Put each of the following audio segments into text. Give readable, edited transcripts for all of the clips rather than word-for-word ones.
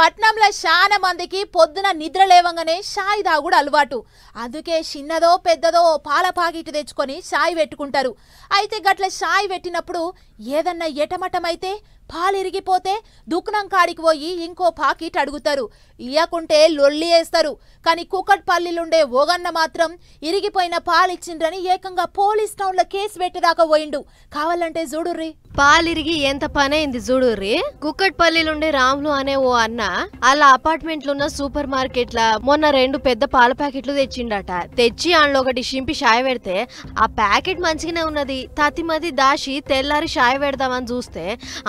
పట్నంలో చాలా మందికి పొద్దున నిద్ర లేవంగానే చాయ్ తాగుడు అలవాటు. అందుకే చిన్నదో పెద్దదో పాల పాకెట్ తెచ్చుకొని చాయ్ పెట్టుకుంటారు. అయితే గట్ల చాయ్ పెట్టినప్పుడు ఏదన్నా ఎటమటమైతే పాలు ఇరిగిపోతే దుకాణం కాడికి పోయి ఇంకో పాకెట్ అడుగుతారు. ఇయ్యకుంటే లొల్లి వేస్తారు. కానీ కుకట్పల్లిలుండే ఓగన్న మాత్రం ఇరిగిపోయిన పాలు ఇచ్చిండ్రని ఏకంగా పోలీస్ టౌన్లో కేసు పెట్టేదాకా పోయిండు. కావాలంటే చూడుర్రి. పాలిరిగి ఎంత పనైంది చూడుర్రి. కుక్కట్పల్లిలుండే రాములు అనే ఓ అన్న అలా అపార్ట్మెంట్లున్న సూపర్ మార్కెట్ లా మొన్న 2 పెద్ద పాల ప్యాకెట్లు తెచ్చిండట. తెచ్చి అందులో ఒకటి షింపి షాయ్ పెడితే ఆ ప్యాకెట్ మంచిగానే ఉన్నది. తతిమది దాచి తెల్లారి షాయ్ పెడదామని చూస్తే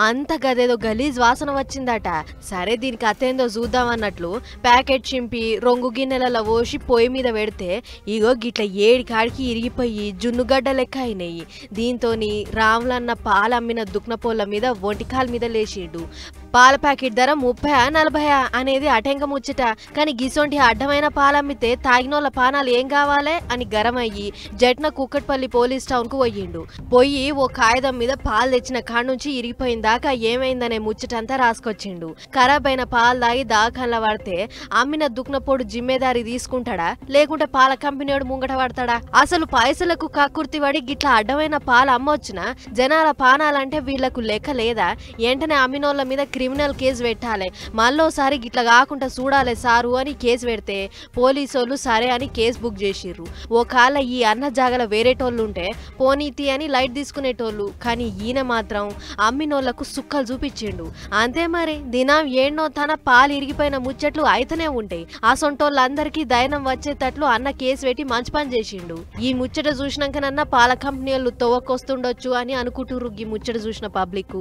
అంత గదేదో గలీజ్ వాసన వచ్చిందట. సరే దీనికి అతేందో చూద్దామన్నట్లు ప్యాకెట్ చింపి రొంగు గిన్నెలలో పోసి పొయ్యి మీద పెడితే ఇగో గిట్ల ఏడి కాడికి ఇరిగిపోయి జున్నుగడ్డ లెక్క అయినాయి. దీంతోని రాములన్న పాలు అమ్మిన దుక్నపోళ్ళ మీద ఒంటికాల మీద లేచిండు. పాల ప్యాకెట్ ధర 30-40 అనేది అటెంక ముచ్చట. కానీ గిసొంటి అడ్డమైన పాలమ్మితే తాగినోళ్ళ పానాలు ఏం కావాలే అని గరమయ్యి జట్న కుక్కట్పల్లి పోలీస్ టౌన్ కు పోయిండు. పోయి ఓ కాగితం మీద పాలు తెచ్చిన కాడ నుంచి ఇరిగిపోయిన దాకా ఏమైందనే ముచ్చటంతా రాసుకొచ్చిండు. ఖరాబ్ అయిన పాలు తాగి దాఖంలో పడితే అమ్మిన దుక్నపోడు జిమ్మేదారి తీసుకుంటాడా లేకుంటే పాల కంపెనీడు ముంగట పడతాడా? అసలు పైసలకు కక్కుర్తి పడి గిట్ల అడ్డమైన పాలు అమ్మొచ్చిన జనాల పానాలంటే వీళ్లకు లెక్క లేదా? వెంటనే అమ్మినోళ్ళ మీద క్రిమినల్ కేసు పెట్టాలి. మళ్ళోసారి గిట్ల కాకుండా చూడాలి సారు అని కేసు పెడితే పోలీసోళ్ళు సరే అని కేసు బుక్ చేసిర్రు. ఒకవేళ ఈ అన్న జాగల వేరేటోళ్ళుంటే పోనీతి అని లైట్ తీసుకునేటోళ్ళు. కానీ ఈయన మాత్రం అమ్మినోళ్లకు సుక్కలు చూపించిండు. అంతే మరి దినం ఏడ్నో తన పాలు ఇరిగిపోయిన ముచ్చట్లు అయితేనే ఉంటాయి. ఆ సొంటోళ్ళందరికీ ధైర్యం వచ్చేటట్లు అన్న కేసు పెట్టి మంచి పని చేసిండు. ఈ ముచ్చట చూసినాకనన్నా పాల కంపెనీ వాళ్ళు తవ్వకొస్తుండొచ్చు అని అనుకుంటుర్రు ఈ ముచ్చట చూసిన పబ్లిక్.